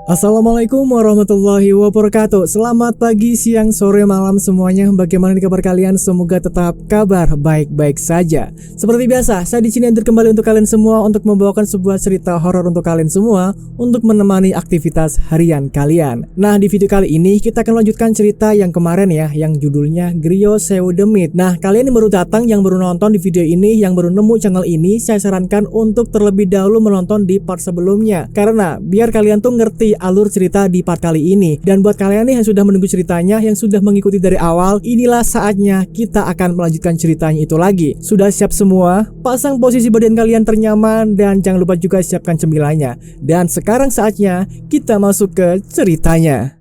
Assalamualaikum warahmatullahi wabarakatuh. Selamat pagi, siang, sore, malam semuanya. Bagaimana nih kabar kalian? Semoga tetap kabar baik-baik saja. Seperti biasa, saya di sini hadir kembali untuk kalian semua untuk membawakan sebuah cerita horor untuk kalian semua untuk menemani aktivitas harian kalian. Nah, di video kali ini kita akan lanjutkan cerita yang kemarin ya, yang judulnya Griyo Sewu Demit. Nah, kalian yang baru datang, yang baru nonton di video ini, yang baru nemu channel ini, saya sarankan untuk terlebih dahulu menonton di part sebelumnya, karena biar kalian tuh ngerti alur cerita di part kali ini. Dan buat kalian nih yang sudah menunggu ceritanya, yang sudah mengikuti dari awal, inilah saatnya kita akan melanjutkan ceritanya itu lagi. Sudah siap semua? Pasang posisi badan kalian ternyaman dan jangan lupa juga siapkan cemilannya. Dan sekarang saatnya kita masuk ke ceritanya.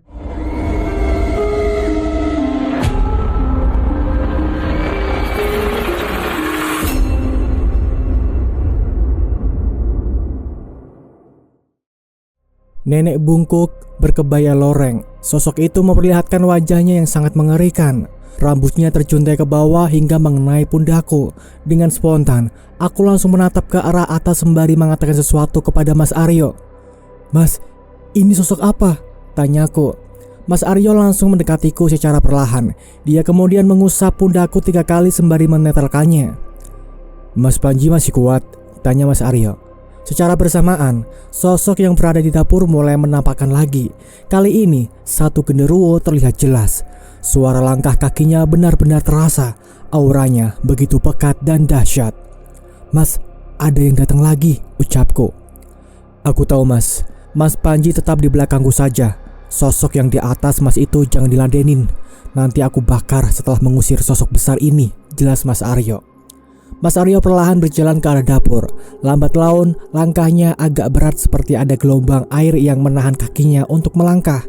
Nenek bungkuk berkebaya loreng. Sosok itu memperlihatkan wajahnya yang sangat mengerikan. Rambutnya terjuntai ke bawah hingga mengenai pundakku. Dengan spontan, aku langsung menatap ke arah atas sembari mengatakan sesuatu kepada Mas Aryo. "Mas, ini sosok apa?" tanyaku. Mas Aryo langsung mendekatiku secara perlahan. Dia kemudian mengusap pundakku 3 kali sembari menetelkannya. "Mas Panji masih kuat?" tanya Mas Aryo. Secara bersamaan, sosok yang berada di dapur mulai menampakkan lagi. Kali ini, satu genderuwo terlihat jelas. Suara langkah kakinya benar-benar terasa. Auranya begitu pekat dan dahsyat. "Mas, ada yang datang lagi," ucapku. "Aku tahu mas. Mas Panji tetap di belakangku saja. Sosok yang di atas mas itu jangan diladenin. Nanti aku bakar setelah mengusir sosok besar ini," jelas Mas Aryo. Mas Aryo perlahan berjalan ke arah dapur. Lambat laun, langkahnya agak berat seperti ada gelombang air yang menahan kakinya untuk melangkah.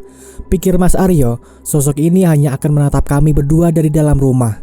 Pikir Mas Aryo, sosok ini hanya akan menatap kami berdua dari dalam rumah.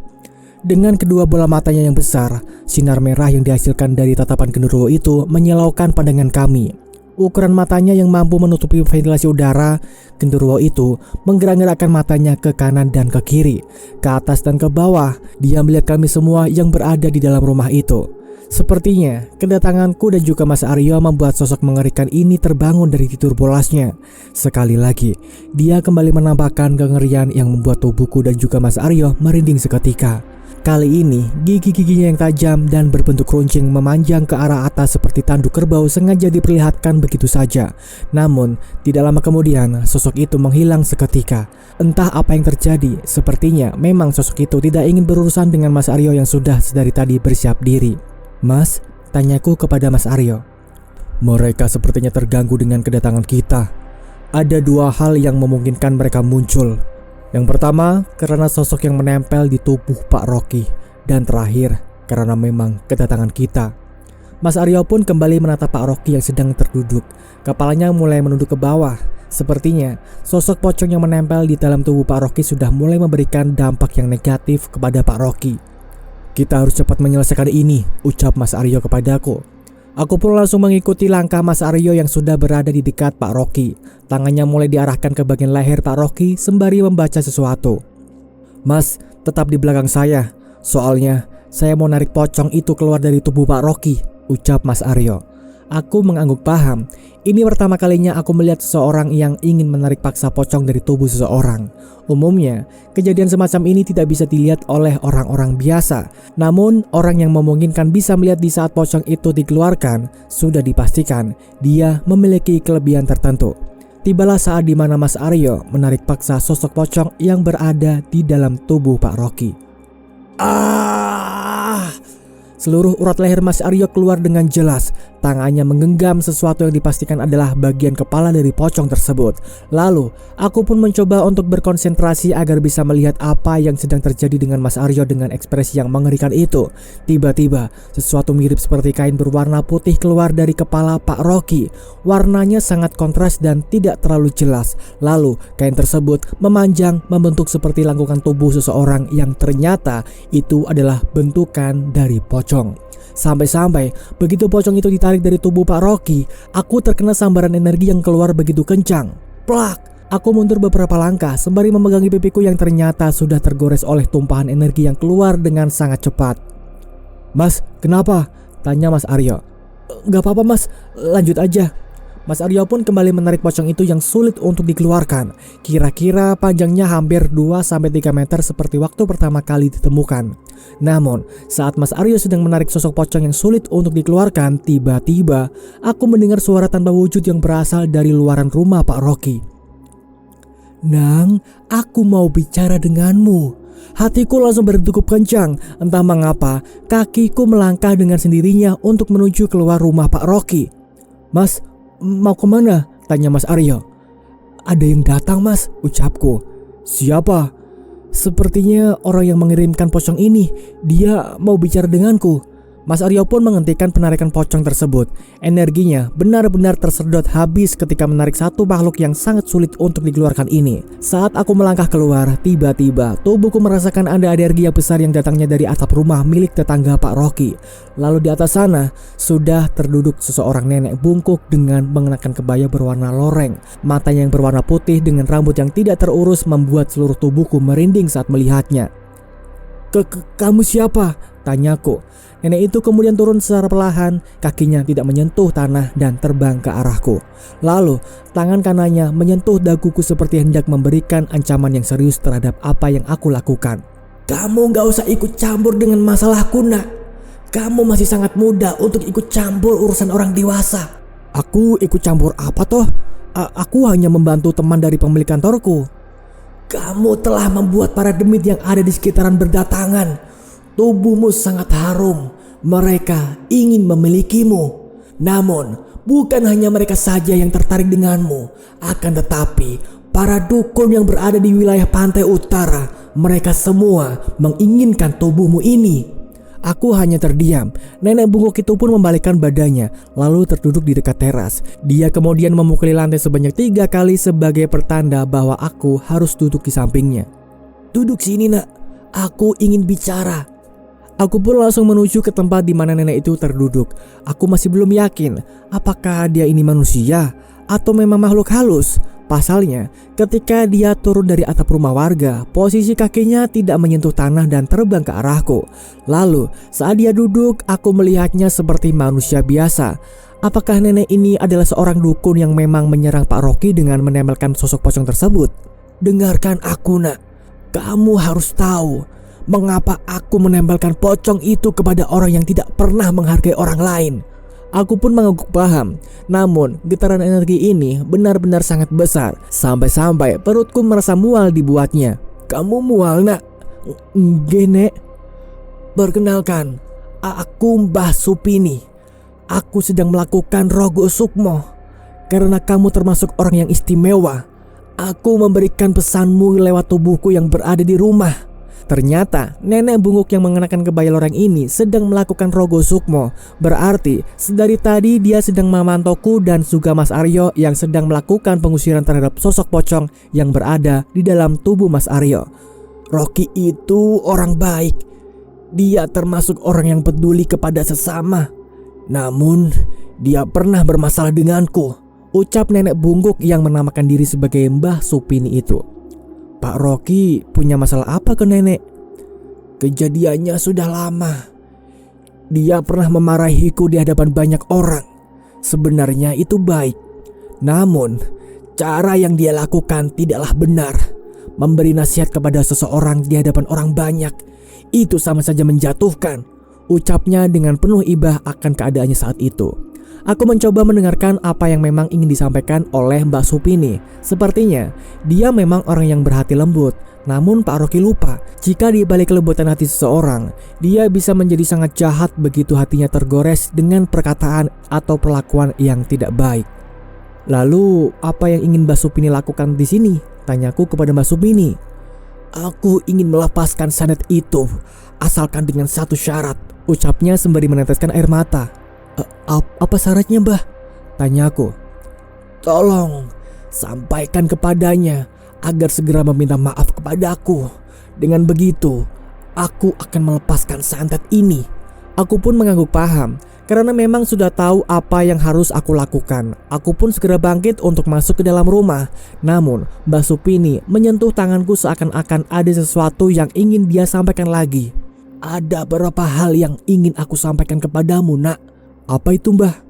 Dengan kedua bola matanya yang besar, sinar merah yang dihasilkan dari tatapan genderuwo itu menyilaukan pandangan kami. Ukuran matanya yang mampu menutupi ventilasi udara, genderuwo itu menggerak-gerakkan matanya ke kanan dan ke kiri, ke atas dan ke bawah. Dia melihat kami semua yang berada di dalam rumah itu. Sepertinya kedatanganku dan juga Mas Aryo membuat sosok mengerikan ini terbangun dari tidur pulasnya. Sekali lagi, dia kembali menampakkan kengerian yang membuat tubuhku dan juga Mas Aryo merinding seketika. Kali ini, gigi-giginya yang tajam dan berbentuk runcing memanjang ke arah atas seperti tanduk kerbau sengaja diperlihatkan begitu saja. Namun, tidak lama kemudian, sosok itu menghilang seketika. Entah apa yang terjadi, sepertinya memang sosok itu tidak ingin berurusan dengan Mas Aryo yang sudah sedari tadi bersiap diri. "Mas?" tanyaku kepada Mas Aryo. "Mereka sepertinya terganggu dengan kedatangan kita. Ada 2 hal yang memungkinkan mereka muncul. Yang pertama, karena sosok yang menempel di tubuh Pak Rocky. Dan terakhir, karena memang kedatangan kita." Mas Aryo pun kembali menatap Pak Rocky yang sedang terduduk. Kepalanya mulai menunduk ke bawah. Sepertinya, sosok pocong yang menempel di dalam tubuh Pak Rocky sudah mulai memberikan dampak yang negatif kepada Pak Rocky. "Kita harus cepat menyelesaikan ini," ucap Mas Aryo kepadaku. Aku pun langsung mengikuti langkah Mas Aryo yang sudah berada di dekat Pak Rocky. Tangannya mulai diarahkan ke bagian leher Pak Rocky sembari membaca sesuatu. "Mas, tetap di belakang saya. Soalnya, saya mau narik pocong itu keluar dari tubuh Pak Rocky," ucap Mas Aryo. Aku mengangguk paham. Ini pertama kalinya aku melihat seseorang yang ingin menarik paksa pocong dari tubuh seseorang. Umumnya, kejadian semacam ini tidak bisa dilihat oleh orang-orang biasa. Namun, orang yang memungkinkan bisa melihat di saat pocong itu dikeluarkan, sudah dipastikan dia memiliki kelebihan tertentu. Tibalah saat di mana Mas Aryo menarik paksa sosok pocong yang berada di dalam tubuh Pak Rocky. Seluruh urat leher Mas Aryo keluar dengan jelas. Tangannya menggenggam sesuatu yang dipastikan adalah bagian kepala dari pocong tersebut. Lalu, aku pun mencoba untuk berkonsentrasi agar bisa melihat apa yang sedang terjadi dengan Mas Aryo dengan ekspresi yang mengerikan itu. Tiba-tiba, sesuatu mirip seperti kain berwarna putih keluar dari kepala Pak Rocky. Warnanya sangat kontras dan tidak terlalu jelas. Lalu, kain tersebut memanjang membentuk seperti lengkungan tubuh seseorang yang ternyata itu adalah bentukan dari pocong. Sampai-sampai begitu pocong itu ditarik dari tubuh Pak Rocky, aku terkena sambaran energi yang keluar begitu kencang. Plak! Aku mundur beberapa langkah sembari memegangi pipiku yang ternyata sudah tergores oleh tumpahan energi yang keluar dengan sangat cepat. "Mas, kenapa?" tanya Mas Aryo. "Gak apa-apa mas, lanjut aja." Mas Aryo pun kembali menarik pocong itu yang sulit untuk dikeluarkan. Kira-kira panjangnya hampir 2-3 meter seperti waktu pertama kali ditemukan. Namun, saat Mas Aryo sedang menarik sosok pocong yang sulit untuk dikeluarkan, tiba-tiba aku mendengar suara tanpa wujud yang berasal dari luaran rumah Pak Rocky. "Nang, aku mau bicara denganmu." Hatiku langsung berdegup kencang. Entah mengapa, kakiku melangkah dengan sendirinya untuk menuju keluar rumah Pak Rocky. "Mas, mau kemana?" tanya Mas Aryo. "Ada yang datang, Mas," ucapku. "Siapa?" "Sepertinya orang yang mengirimkan pocong ini. Dia mau bicara denganku." Mas Aryo pun menghentikan penarikan pocong tersebut. Energinya benar-benar tersedot habis ketika menarik satu makhluk yang sangat sulit untuk dikeluarkan ini. Saat aku melangkah keluar, tiba-tiba tubuhku merasakan ada energi yang besar yang datangnya dari atap rumah milik tetangga Pak Rocky. Lalu di atas sana sudah terduduk seseorang nenek bungkuk dengan mengenakan kebaya berwarna loreng. Matanya yang berwarna putih dengan rambut yang tidak terurus membuat seluruh tubuhku merinding saat melihatnya. Kamu siapa?" tanyaku. Nenek itu kemudian turun secara perlahan, kakinya tidak menyentuh tanah dan terbang ke arahku. Lalu tangan kanannya menyentuh daguku seperti hendak memberikan ancaman yang serius terhadap apa yang aku lakukan. "Kamu gak usah ikut campur dengan masalahku, nak. Kamu masih sangat muda untuk ikut campur urusan orang dewasa." "Aku ikut campur apa toh? Aku hanya membantu teman dari pemilik kantorku." "Kamu telah membuat para demit yang ada di sekitaran berdatangan. Tubuhmu sangat harum. Mereka ingin memilikimu. Namun, bukan hanya mereka saja yang tertarik denganmu. Akan tetapi, para dukun yang berada di wilayah pantai utara, mereka semua menginginkan tubuhmu ini." Aku hanya terdiam. Nenek bungkuk itu pun membalikkan badannya, lalu terduduk di dekat teras. Dia kemudian memukuli lantai sebanyak 3 kali sebagai pertanda bahwa aku harus duduk di sampingnya. "Duduk sini, nak. Aku ingin bicara." Aku pun langsung menuju ke tempat di mana nenek itu terduduk. Aku masih belum yakin apakah dia ini manusia atau memang makhluk halus. Pasalnya, ketika dia turun dari atap rumah warga, posisi kakinya tidak menyentuh tanah dan terbang ke arahku. Lalu, saat dia duduk, aku melihatnya seperti manusia biasa. Apakah nenek ini adalah seorang dukun yang memang menyerang Pak Rocky dengan menempelkan sosok pocong tersebut? "Dengarkan aku, nak. Kamu harus tahu mengapa aku menempelkan pocong itu kepada orang yang tidak pernah menghargai orang lain." Aku pun mengangguk paham. Namun getaran energi ini benar-benar sangat besar, sampai-sampai perutku merasa mual dibuatnya. "Kamu mual, nak?" "Nggih, Nek." "Perkenalkan, aku Mbah Supini. Aku sedang melakukan rogo sukmo. Karena kamu termasuk orang yang istimewa, aku memberikan pesanmu lewat tubuhku yang berada di rumah." Ternyata nenek bungkuk yang mengenakan kebaya loreng ini sedang melakukan rogo sukmo. Berarti sedari tadi dia sedang memantauku dan juga Mas Aryo yang sedang melakukan pengusiran terhadap sosok pocong yang berada di dalam tubuh Mas Aryo. "Rocky itu orang baik. Dia termasuk orang yang peduli kepada sesama. Namun dia pernah bermasalah denganku," ucap nenek bungkuk yang menamakan diri sebagai Mbah Supini itu. "Pak Rocky punya masalah apa ke nenek?" "Kejadiannya sudah lama. Dia pernah memarahiku di hadapan banyak orang. Sebenarnya itu baik. Namun, cara yang dia lakukan tidaklah benar. Memberi nasihat kepada seseorang di hadapan orang banyak, itu sama saja menjatuhkan," ucapnya dengan penuh ibah akan keadaannya saat itu. Aku mencoba mendengarkan apa yang memang ingin disampaikan oleh Mbak Supini. Sepertinya dia memang orang yang berhati lembut. Namun Pak Rocky lupa jika di balik kelembutan hati seseorang, dia bisa menjadi sangat jahat begitu hatinya tergores dengan perkataan atau perlakuan yang tidak baik. "Lalu apa yang ingin Mbak Supini lakukan di sini?" tanyaku kepada Mbak Supini. "Aku ingin melepaskan santet itu, asalkan dengan satu syarat," ucapnya sembari meneteskan air mata. Apa syaratnya, Mbah?" tanyaku. "Tolong sampaikan kepadanya agar segera meminta maaf kepadaku. Dengan begitu, aku akan melepaskan santet ini." Aku pun mengangguk paham. Karena memang sudah tahu apa yang harus aku lakukan, aku pun segera bangkit untuk masuk ke dalam rumah. Namun Mbak Supini menyentuh tanganku seakan-akan ada sesuatu yang ingin dia sampaikan lagi. "Ada beberapa hal yang ingin aku sampaikan kepadamu, nak." "Apa itu, Mbah?"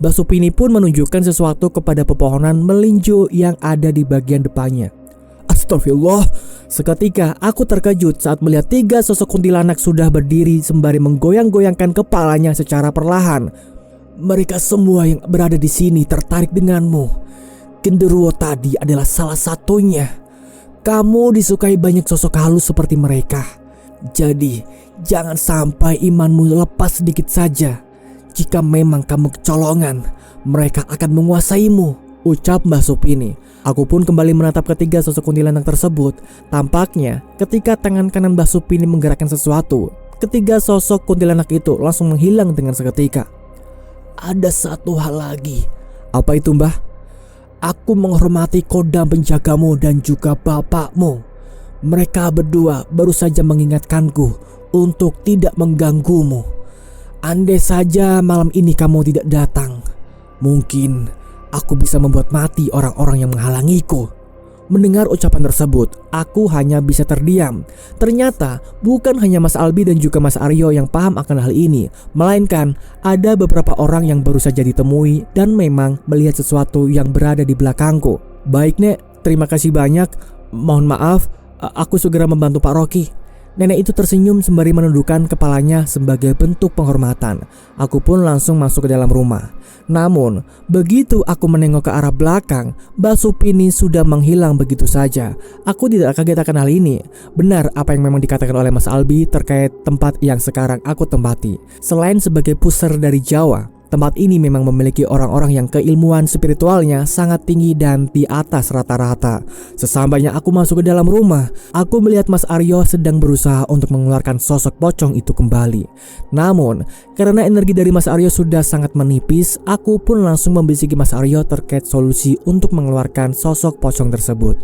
Mbak Supini pun menunjukkan sesuatu kepada pepohonan melinjo yang ada di bagian depannya. Astagfirullah. Seketika aku terkejut saat melihat 3 sosok kuntilanak sudah berdiri sembari menggoyang-goyangkan kepalanya secara perlahan. Mereka semua yang berada di sini tertarik denganmu. Genderuwo tadi adalah salah satunya. Kamu disukai banyak sosok halus seperti mereka. Jadi jangan sampai imanmu lepas sedikit saja. Jika memang kamu kecolongan, mereka akan menguasaimu, ucap Mbah Supini. Aku pun kembali menatap ketiga sosok kuntilanak tersebut. Tampaknya ketika tangan kanan Mbah Supini menggerakkan sesuatu, ketiga sosok kuntilanak itu langsung menghilang dengan seketika. Ada satu hal lagi. Apa itu, Mbah? Aku menghormati kodam penjagamu dan juga bapakmu. Mereka berdua baru saja mengingatkanku untuk tidak mengganggumu. Andai saja malam ini kamu tidak datang, mungkin aku bisa membuat mati orang-orang yang menghalangiku. Mendengar ucapan tersebut, aku hanya bisa terdiam. Ternyata bukan hanya Mas Albi dan juga Mas Aryo yang paham akan hal ini, melainkan ada beberapa orang yang baru saja ditemui dan memang melihat sesuatu yang berada di belakangku. Baik, Nek, terima kasih banyak. Mohon maaf, aku segera membantu Pak Rocky. Nenek itu tersenyum sembari menundukkan kepalanya sebagai bentuk penghormatan. Aku pun langsung masuk ke dalam rumah. Namun, begitu aku menengok ke arah belakang, Mbak Supini sudah menghilang begitu saja. Aku tidak kaget akan hal ini. Benar apa yang memang dikatakan oleh Mas Albi terkait tempat yang sekarang aku tempati. Selain sebagai pusar dari Jawa, tempat ini memang memiliki orang-orang yang keilmuan spiritualnya sangat tinggi dan di atas rata-rata. Sesampainya aku masuk ke dalam rumah, aku melihat Mas Aryo sedang berusaha untuk mengeluarkan sosok pocong itu kembali. Namun, karena energi dari Mas Aryo sudah sangat menipis, aku pun langsung membisiki Mas Aryo terkait solusi untuk mengeluarkan sosok pocong tersebut.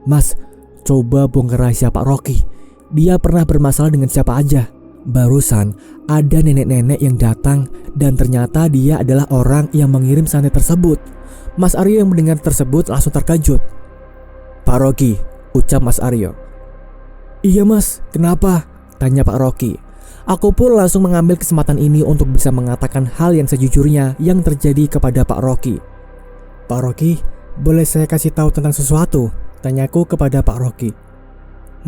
Mas, coba bongkar rahasia Pak Rocky. Dia pernah bermasalah dengan siapa aja. Barusan ada nenek-nenek yang datang dan ternyata dia adalah orang yang mengirim santet tersebut. Mas Aryo yang mendengar tersebut langsung terkejut. Pak Rocky, ucap Mas Aryo. Iya Mas, kenapa? Tanya Pak Rocky. Aku pun langsung mengambil kesempatan ini untuk bisa mengatakan hal yang sejujurnya yang terjadi kepada Pak Rocky. Pak Rocky, boleh saya kasih tahu tentang sesuatu? Tanyaku kepada Pak Rocky.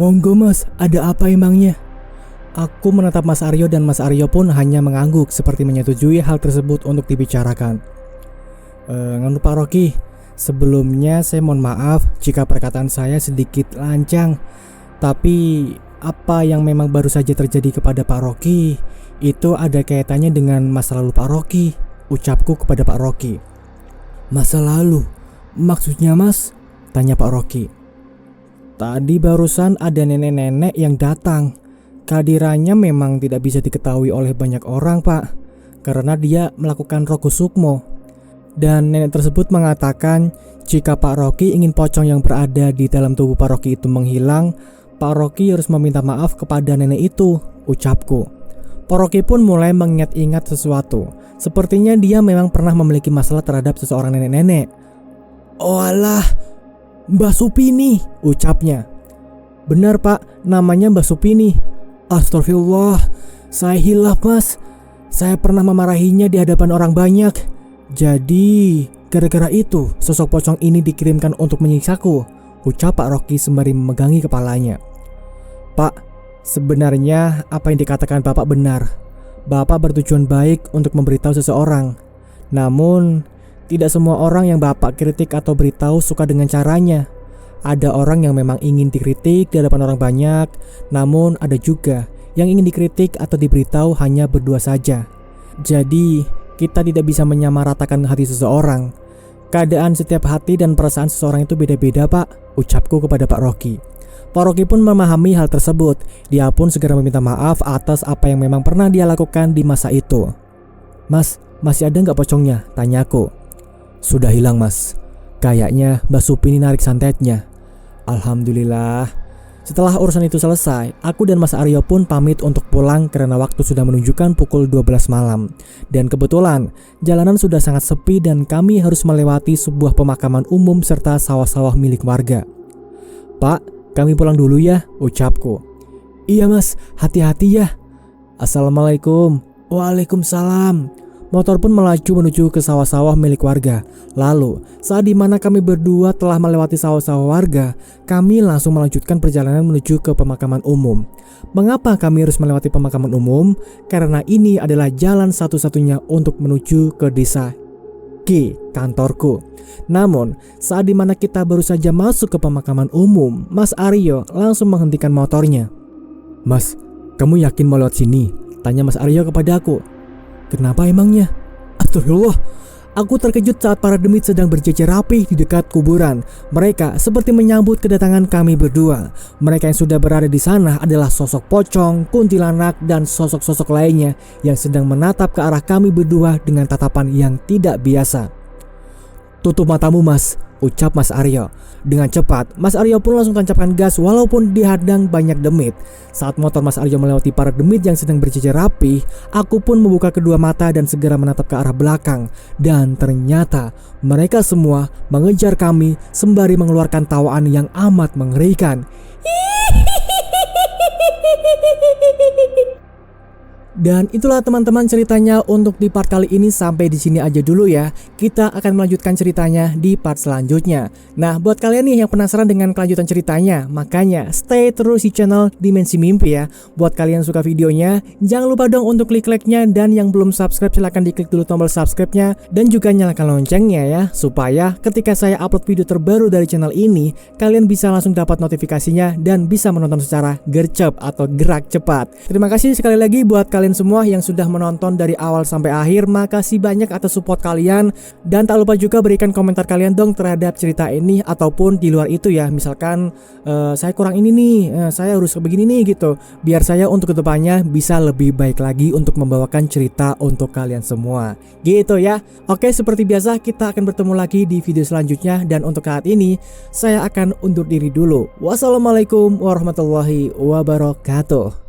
Monggo Mas, ada apa emangnya? Aku menatap Mas Aryo dan Mas Aryo pun hanya mengangguk seperti menyetujui hal tersebut untuk dibicarakan. Nganu Pak Rocky, sebelumnya saya mohon maaf jika perkataan saya sedikit lancang. Tapi apa yang memang baru saja terjadi kepada Pak Rocky itu ada kaitannya dengan masa lalu Pak Rocky, ucapku kepada Pak Rocky. Masa lalu? Maksudnya Mas? Tanya Pak Rocky. Tadi barusan ada nenek-nenek yang datang. Kehadirannya memang tidak bisa diketahui oleh banyak orang Pak, karena dia melakukan Rogo Sukmo. Dan nenek tersebut mengatakan jika Pak Rocky ingin pocong yang berada di dalam tubuh Pak Rocky itu menghilang, Pak Rocky harus meminta maaf kepada nenek itu, ucapku. Pak Rocky pun mulai mengingat-ingat sesuatu. Sepertinya dia memang pernah memiliki masalah terhadap seseorang nenek-nenek. Oh alah, Mbak Supini, ucapnya. Benar Pak, namanya Mbak Supini. Astagfirullah, saya hilaf Mas. Saya pernah memarahinya di hadapan orang banyak. Jadi gara-gara itu sosok pocong ini dikirimkan untuk menyiksaku, ucap Pak Rocky sembari memegangi kepalanya. Pak, sebenarnya apa yang dikatakan Bapak benar. Bapak bertujuan baik untuk memberitahu seseorang. Namun tidak semua orang yang Bapak kritik atau beritahu suka dengan caranya. Ada orang yang memang ingin dikritik di hadapan orang banyak, namun ada juga yang ingin dikritik atau diberitahu hanya berdua saja. Jadi, kita tidak bisa menyamaratakan hati seseorang. Keadaan setiap hati dan perasaan seseorang itu beda-beda Pak, ucapku kepada Pak Rocky. Pak Rocky pun memahami hal tersebut. Dia pun segera meminta maaf atas apa yang memang pernah dia lakukan di masa itu. Mas, masih ada nggak pocongnya? Tanyaku. Sudah hilang Mas. Kayaknya Mbak Supini narik santetnya. Alhamdulillah. Setelah urusan itu selesai, aku dan Mas Aryo pun pamit untuk pulang karena waktu sudah menunjukkan pukul 12 malam. Dan kebetulan, jalanan sudah sangat sepi dan kami harus melewati sebuah pemakaman umum serta sawah-sawah milik warga. Pak, kami pulang dulu ya, ucapku. Iya Mas, hati-hati ya. Assalamualaikum. Waalaikumsalam. Motor pun melaju menuju ke sawah-sawah milik warga. Lalu, saat dimana kami berdua telah melewati sawah-sawah warga, kami langsung melanjutkan perjalanan menuju ke pemakaman umum. Mengapa kami harus melewati pemakaman umum? Karena ini adalah jalan satu-satunya untuk menuju ke desa G, kantorku. Namun, saat dimana kita baru saja masuk ke pemakaman umum, Mas Aryo langsung menghentikan motornya. "Mas, kamu yakin mau lewat sini?" tanya Mas Aryo kepadaku. "Kenapa emangnya?" "Astagfirullah, aku terkejut saat para demit sedang berjejer rapi di dekat kuburan. Mereka seperti menyambut kedatangan kami berdua. Mereka yang sudah berada di sana adalah sosok pocong, kuntilanak, dan sosok-sosok lainnya yang sedang menatap ke arah kami berdua dengan tatapan yang tidak biasa. "Tutup matamu, Mas," ucap Mas Aryo. Dengan cepat, Mas Aryo pun langsung tancapkan gas walaupun dihadang banyak demit. Saat motor Mas Aryo melewati para demit yang sedang berjejer rapi, aku pun membuka kedua mata dan segera menatap ke arah belakang. Dan ternyata mereka semua mengejar kami sembari mengeluarkan tawaan yang amat mengerikan. Dan itulah teman-teman ceritanya untuk di part kali ini. Sampai di sini aja dulu ya. Kita akan melanjutkan ceritanya di part selanjutnya. Nah, buat kalian nih yang penasaran dengan kelanjutan ceritanya, makanya stay terus di channel Dimensi Mimpi ya. Buat kalian yang suka videonya, jangan lupa dong untuk klik like-nya, dan yang belum subscribe silahkan diklik dulu tombol subscribe-nya dan juga nyalakan loncengnya ya, supaya ketika saya upload video terbaru dari channel ini, kalian bisa langsung dapat notifikasinya dan bisa menonton secara gercep atau gerak cepat. Terima kasih sekali lagi buat kalian semua yang sudah menonton dari awal sampai akhir. Makasih banyak atas support kalian, dan tak lupa juga berikan komentar kalian dong terhadap cerita ini ataupun di luar itu ya. Misalkan saya kurang ini nih, saya harus begini nih gitu, biar saya untuk kedepannya bisa lebih baik lagi untuk membawakan cerita untuk kalian semua gitu ya. Oke, seperti biasa kita akan bertemu lagi di video selanjutnya, dan untuk saat ini saya akan undur diri dulu. Wassalamualaikum warahmatullahi wabarakatuh.